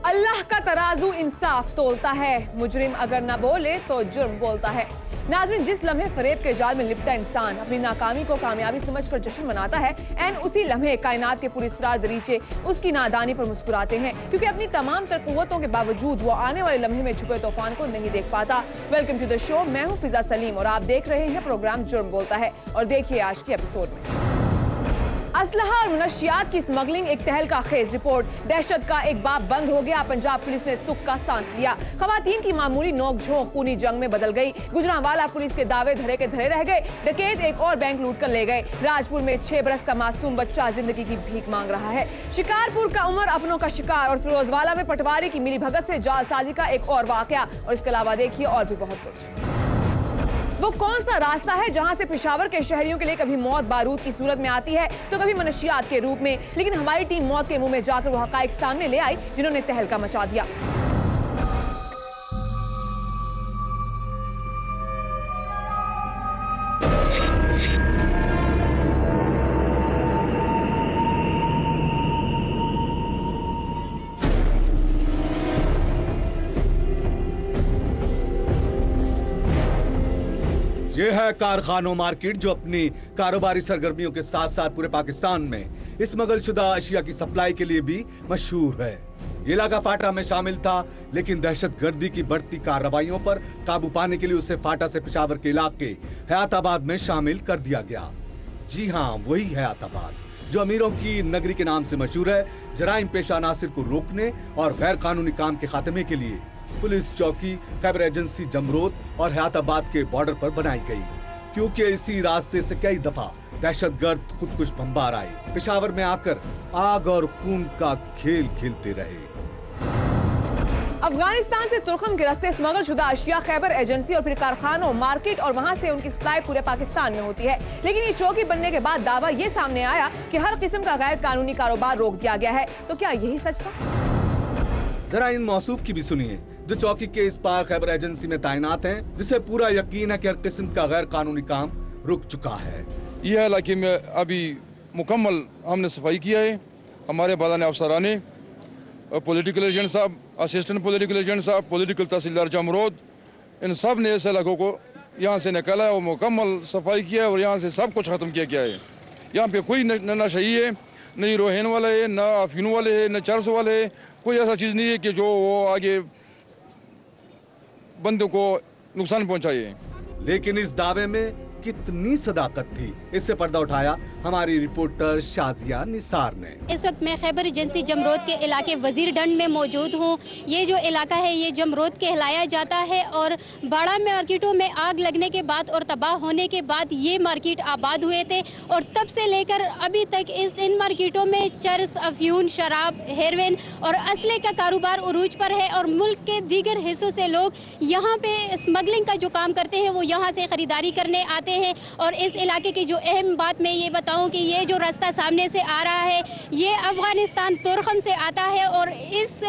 अल्लाह का तराजू इंसाफ तोलता है, मुजरिम अगर न बोले तो जुर्म बोलता है। नाज़रीन, जिस लम्हे फरेब के जाल में लिपटा इंसान अपनी नाकामी को कामयाबी समझकर जश्न मनाता है, एन उसी लम्हे कायनात के पुरस्रार दरीचे उसकी नादानी पर मुस्कुराते हैं, क्योंकि अपनी तमाम तर कुव्वतों के बावजूद वो आने वाले लम्हे में छुपे तूफान को नहीं देख पाता। वेलकम टू द शो, मैं हूँ फिजा सलीम और आप देख रहे हैं प्रोग्राम जुर्म बोलता है। और देखिए आज के एपिसोड में असलहा और मुनशियात की स्मगलिंग एक तहलका खेज रिपोर्ट। दहशत का एक बाब बंद हो गया, पंजाब पुलिस ने सुख का सांस लिया। खवातीन की मामूली नोक-झोंक खूनी जंग में बदल गई। गुजरांवाला पुलिस के दावे धरे के धरे रह गए। डकैत एक और बैंक लूट कर ले गए। राजपुर में 6 बरस का मासूम बच्चा जिंदगी की भीख मांग रहा है। शिकारपुर का उमर अपनों का शिकार और फिरोजवाला में पटवारी की मिली भगत से जालसाजी का एक और वाकया। और इसके अलावा देखिए और भी बहुत कुछ। वो कौन सा रास्ता है जहां से पेशावर के शहरियों के लिए कभी मौत बारूद की सूरत में आती है तो कभी मनशियात के रूप में, लेकिन हमारी टीम मौत के मुंह में जाकर वो हकाइक सामने ले आई जिन्होंने तहलका मचा दिया। ये है कारखानों मार्केट, जो अपनी कारोबारी सरगर्मियों के साथ साथ पूरे पाकिस्तान में स्मगलशुदा अशिया की सप्लाई के लिए भी मशहूर है। ये इलाका फाटा में शामिल था, लेकिन दहशतगर्दी की बढ़ती कार्रवाइयों पर काबू पाने के लिए उसे फाटा से पेशावर के इलाके हयाताबाद में शामिल कर दिया गया। जी हाँ, वही हयाताबाद जो अमीरों की नगरी के नाम से मशहूर है। जराइम पेशा अनासिर को रोकने और गैर कानूनी काम के खात्मे के लिए पुलिस चौकी खैबर एजेंसी जमरोद और हयाताबाद के बॉर्डर पर बनाई गई, क्योंकि इसी रास्ते से कई दफा दहशतगर्द खुदकुश बमबार आए, पेशावर में आकर आग और खून का खेल खेलते रहे। अफगानिस्तान से तुर्कम के रास्ते स्मगल शुदा अशिया खैबर एजेंसी और फिर कारखानों मार्केट और वहां से उनकी सप्लाई पूरे पाकिस्तान में होती है। लेकिन ये चौकी बनने के बाद दावा ये सामने आया कि हर किस्म का गैर कानूनी कारोबार रोक दिया गया है। तो क्या यही सच था? जरा इन मौसूफ की भी सुनिए, जो चौकी के इस पार खैबर एजेंसी में तैनात हैं, जिसे पूरा यकीन है कि हर किस्म का गैर कानूनी काम रुक चुका है। यह इलाके में अभी मुकम्मल हमने सफाई किया है। हमारे बालाने अफसराने, पॉलिटिकल एजेंट साहब, असिस्टेंट पॉलिटिकल एजेंट साहब, पॉलिटिकल तहसीलदार जमरोद, इन सब ने ऐसे इलाकों को यहाँ से निकाला है और मुकम्मल सफाई किया है और यहाँ से सब कुछ ख़त्म किया गया है। यहाँ पे कोई न नशई है, न रोहन वाले है, न अफीन वाले है, न चरस वाले है। कोई ऐसा चीज़ नहीं है कि जो वो आगे बंदों को नुकसान पहुंचाए। लेकिन इस दावे में कितनी सदाकत थी, इससे पर्दा उठाया हमारी रिपोर्टर शाजिया निसार ने। इस वक्त मैं खैबर एजेंसी जमरोद के इलाके वजीर डंड में मौजूद हूँ। ये जो इलाका है ये जमरोद कहलाया जाता है और बड़ा मार्केटों में आग लगने के बाद और तबाह होने के बाद ये मार्केट आबाद हुए थे और तब से लेकर अभी तक इन मार्केटों में चरस, अफ्यून, शराब, हेरोइन और असले का कारोबार उरूज पर है और मुल्क के दीगर हिस्सों से लोग यहाँ पे स्मगलिंग का जो काम करते हैं वो यहाँ से खरीदारी करने आते हैं। और इस इलाके की जो अहम बात मैं ये बताऊं कि ये जो रास्ता सामने से आ रहा है ये अफगानिस्तान तुर्कम से आता है और इस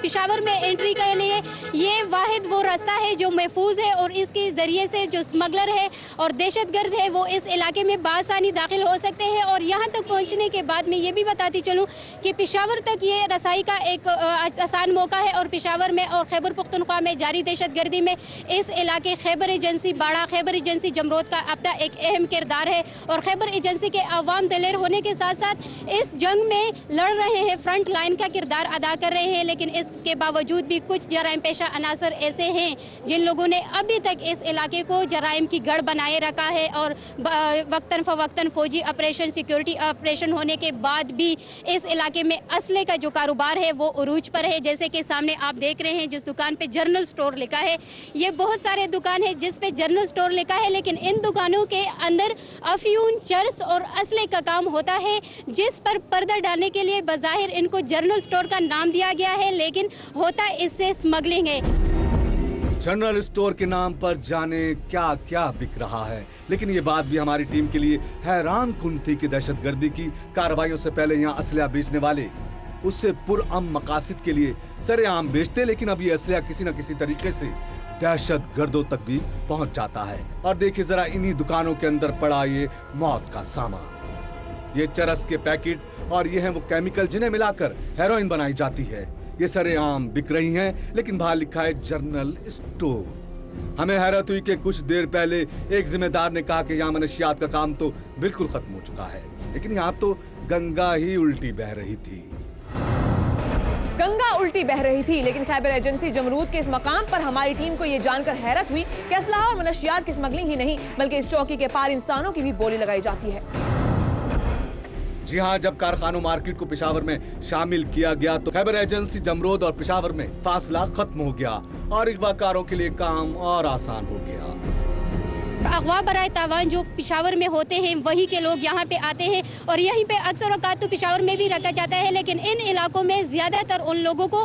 पेशावर में एंट्री के लिए ये वाहिद वो रास्ता है जो महफूज है और इसके ज़रिए से जो स्मगलर है और दहशतगर्द है वो इस इलाके में बासानी दाखिल हो सकते हैं। और यहाँ तक पहुँचने के बाद मैं ये भी बताती चलूँ कि पेशावर तक ये रसाई का एक आसान मौका है और पेशावर में और खैबर पुख्तनख्वा में जारी दहशतगर्दी में इस इलाके खैबर एजेंसी बाड़ा, खैबर एजेंसी जमरोद का अपना एक अहम किरदार है। और खैबर एजेंसी के अवाम दलेर होने के साथ साथ इस जंग में लड़ रहे हैं, फ्रंट लाइन का किरदार अदा कर रहे हैं। लेकिन इसके बावजूद भी कुछ जराइम पेशा अनासर ऐसे हैं जिन लोगों ने अभी तक इस इलाके को जराइम की गढ़ बनाए रखा है और वक्तन फवक्तन फौजी ऑपरेशन, सिक्योरिटी ऑपरेशन होने के बाद भी इस इलाके में असले का जो कारोबार है वो उरूज पर है। जैसे कि सामने आप देख रहे हैं जिस दुकान पे जनरल स्टोर लिखा है, ये बहुत सारे दुकान है जिस पे जनरल स्टोर लिखा है, लेकिन इन दुकानों के अंदर अफ्यून, चरस और असले का काम होता है, जिस पर पर्दा डालने के लिए बज़ाहिर इनको जनरल स्टोर का नाम दिया गया है, लेकिन होता इससे स्मगलिंग है। जनरल स्टोर के नाम पर जाने क्या क्या बिक रहा है। लेकिन ये बात भी हमारी टीम के लिए हैरान कुन थी कि दहशतगर्दी की कार्रवाइयों से पहले यहाँ असला बेचने वाले उससे पुरअम मकासद के लिए सरेआम बेचते, लेकिन अब ये असला किसी न किसी तरीके से दहशतगर्दों तक भी पहुंच जाता है। और देखिए जरा इन्हीं दुकानों के अंदर पड़ा ये मौत का सामान, ये चरस के पैकेट और ये हैं वो केमिकल जिन्हें मिलाकर हेरोइन बनाई जाती है। ये सरेआम बिक रही हैं, लेकिन बाहर लिखा है जनरल स्टोर। हमें हैरत हुई कि कुछ देर पहले एक जिम्मेदार ने कहा कि यहाँ मनशियात का काम तो बिल्कुल खत्म हो चुका है, लेकिन यहाँ तो गंगा ही उल्टी बह रही थी। गंगा उल्टी बह रही थी, लेकिन खैबर एजेंसी जमरूद के इस मकाम पर हमारी टीम को यह जानकर हैरत हुई कि असलहा और मनशियात की स्मगलिंग ही नहीं बल्कि इस चौकी के पार इंसानों की भी बोली लगाई जाती है। जी हाँ, जब कारखानों मार्केट को पेशावर में शामिल किया गया तो खैबर एजेंसी जमरोद और पेशावर में फासला खत्म हो गया और अगवाकारों के लिए काम और आसान हो गया। अगवा बराए तावान जो पेशावर में होते हैं वही के लोग यहाँ पे आते हैं और यहीं पे अक्सर औकात तो पेशावर में भी रखा जाता है, लेकिन इन इलाकों में ज़्यादातर उन लोगों को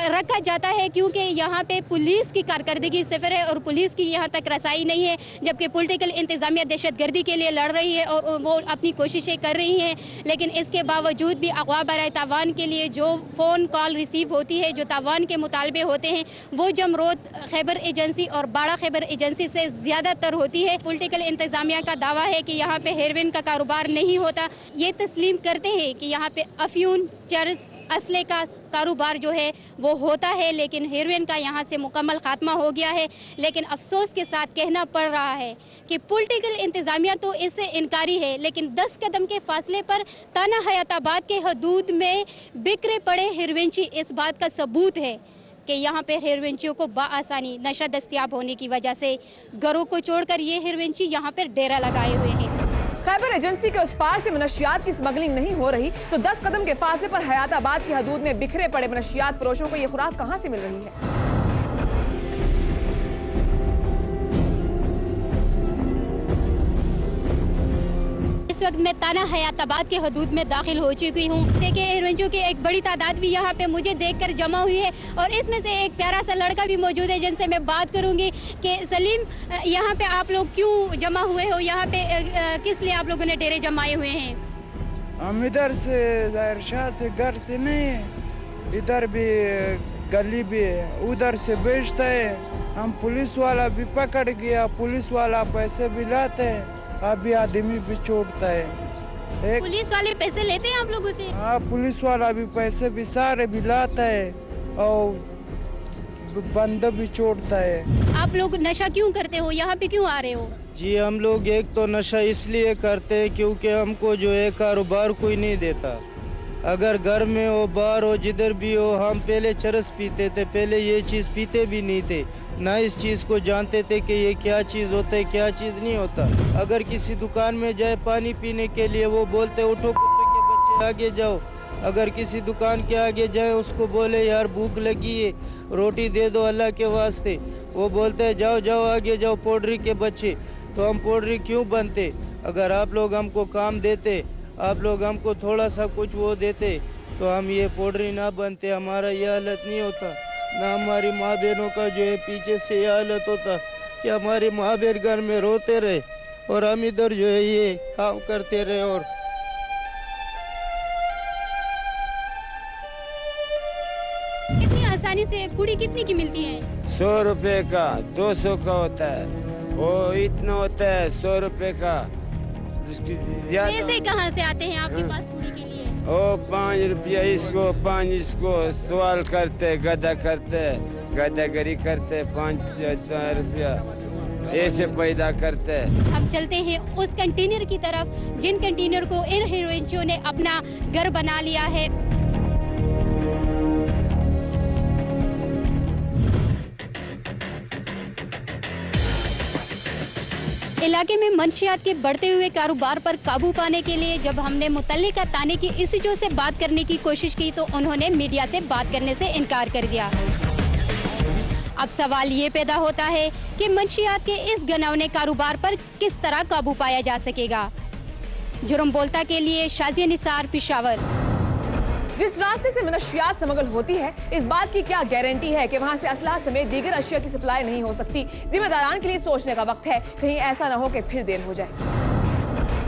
रखा जाता है क्योंकि यहाँ पे पुलिस की कारकर्दगी सिफर है और पुलिस की यहाँ तक रसाई नहीं है, जबकि पॉलिटिकल इंतज़ामिया दहशतगर्दी के लिए लड़ रही है और वो अपनी कोशिशें कर रही हैं। लेकिन इसके बावजूद भी अगवा बराए तावान के लिए जो फ़ोन कॉल रिसीव होती है, जो तावान के मुतालबे होते हैं, वो जमरोद खैबर एजेंसी और बाड़ा खैबर एजेंसी से ज़्यादातर होती है। पॉलिटिकल इंतजामिया का दावा है कि यहाँ पे हेरोइन का कारोबार नहीं होता। ये तस्लीम करते हैं कि यहाँ पे अफ्यून, चरस, असले का कारोबार जो है वो होता है, लेकिन हेरोइन का यहाँ से मुकम्मल खात्मा हो गया है। लेकिन अफसोस के साथ कहना पड़ रहा है कि पॉलिटिकल इंतजामिया तो इससे इनकारी है, लेकिन 10 कदम के फासले पर ताना हयाताबाद के हदूद में बिखरे पड़े हेरोइनची इस बात का सबूत है कि यहाँ पे हेरोइनचियों को बआसानी नशा दस्तियाब होने की वजह से घरों को छोड़कर ये हेरोइनची यहाँ पर डेरा लगाए हुए हैं। खैबर एजेंसी के उस पार से मनशियात की स्मगलिंग नहीं हो रही तो 10 कदम के फासले पर हयाताबाद की हदूद में बिखरे पड़े मनशियात फरोशों को ये खुराक कहाँ से मिल रही है? इस वक्त मैं ताना हयाताबाद के हदूद में दाखिल हो चुकी हूँ। देखिए हेरोइनचियों की एक बड़ी तादाद भी यहाँ पे मुझे देखकर जमा हुई है और इसमें से एक प्यारा सा लड़का भी मौजूद है जिनसे मैं बात करूँगी कि सलीम, यहाँ पे आप लोग क्यों जमा हुए हो? यहाँ पे किस लिए आप लोगों ने डेरे जमाए हुए हैं? हम इधर से ज़ाहिर शाह से घर से नहीं है, इधर भी गली भी है, उधर से बेचता है। हम पुलिस वाला भी पकड़ गया, पुलिस वाला पैसे भी लाते हैं, अभी आदमी भी छोड़ता है। पुलिस वाले पैसे लेते हैं आप लोगों से? हाँ, पुलिस वाला भी पैसे भी सारे भी लाता है और बंदा भी छोड़ता है। आप लोग नशा क्यों करते हो? यहाँ पे क्यों आ रहे हो? जी, हम लोग एक तो नशा इसलिए करते हैं क्योंकि हमको जो है कारोबार कोई नहीं देता। अगर घर में हो, बाहर हो, जिधर भी हो, हम पहले चरस पीते थे, पहले ये चीज़ पीते भी नहीं थे, ना इस चीज़ को जानते थे कि ये क्या चीज़ होता है, क्या चीज़ नहीं होता। अगर किसी दुकान में जाए पानी पीने के लिए वो बोलते उठो कुत्ते के बच्चे आगे जाओ। अगर किसी दुकान के आगे जाए उसको बोले यार भूख लगी है, रोटी दे दो अल्लाह के वास्ते, वो बोलते हैं जाओ जाओ आगे जाओ पोड्री के बच्चे। तो हम पोड्री क्यों बनते? अगर आप लोग हमको काम देते, आप लोग हमको थोड़ा सा कुछ वो देते तो हम ये पोड्री ना बनते, हमारा ये हालत नहीं होता। ना हमारी माँ बहनों का जो है पीछे से ये हालत होता कि हमारी माँ बहन घर में रोते रहे और हम इधर जो है ये काम करते रहे। और कितनी आसानी से पूड़ी कितनी की मिलती है? 100 रुपए का, 200 का होता है, वो इतना होता है 100 रुपए का। पैसे कहाँ से आते हैं आपके पास पूड़ी के लिए? ओ 5 रुपया इसको, 5 इसको, सवाल करते, गदा करते, गदागरी करते, 5 रुपया ऐसे पैदा करते। अब चलते हैं उस कंटेनर की तरफ जिन कंटेनर को इन हेरोइनचियों ने अपना घर बना लिया है। इलाके में मंशियात के बढ़ते हुए कारोबार पर काबू पाने के लिए जब हमने मुतल्लिका थाने की इंस्टीट्यूट से बात करने की कोशिश की तो उन्होंने मीडिया से बात करने से इनकार कर दिया। अब सवाल ये पैदा होता है कि मंशियात के इस घिनौने कारोबार पर किस तरह काबू पाया जा सकेगा। जुर्म बोलता के लिए शाजिया निसार, पेशावर। जिस रास्ते से मनशियात स्मगल होती है, इस बात की क्या गारंटी है कि वहां से असलाह समेत दीगर अशिया की सप्लाई नहीं हो सकती? जिम्मेदारान के लिए सोचने का वक्त है, कहीं ऐसा न हो कि फिर देर हो जाए।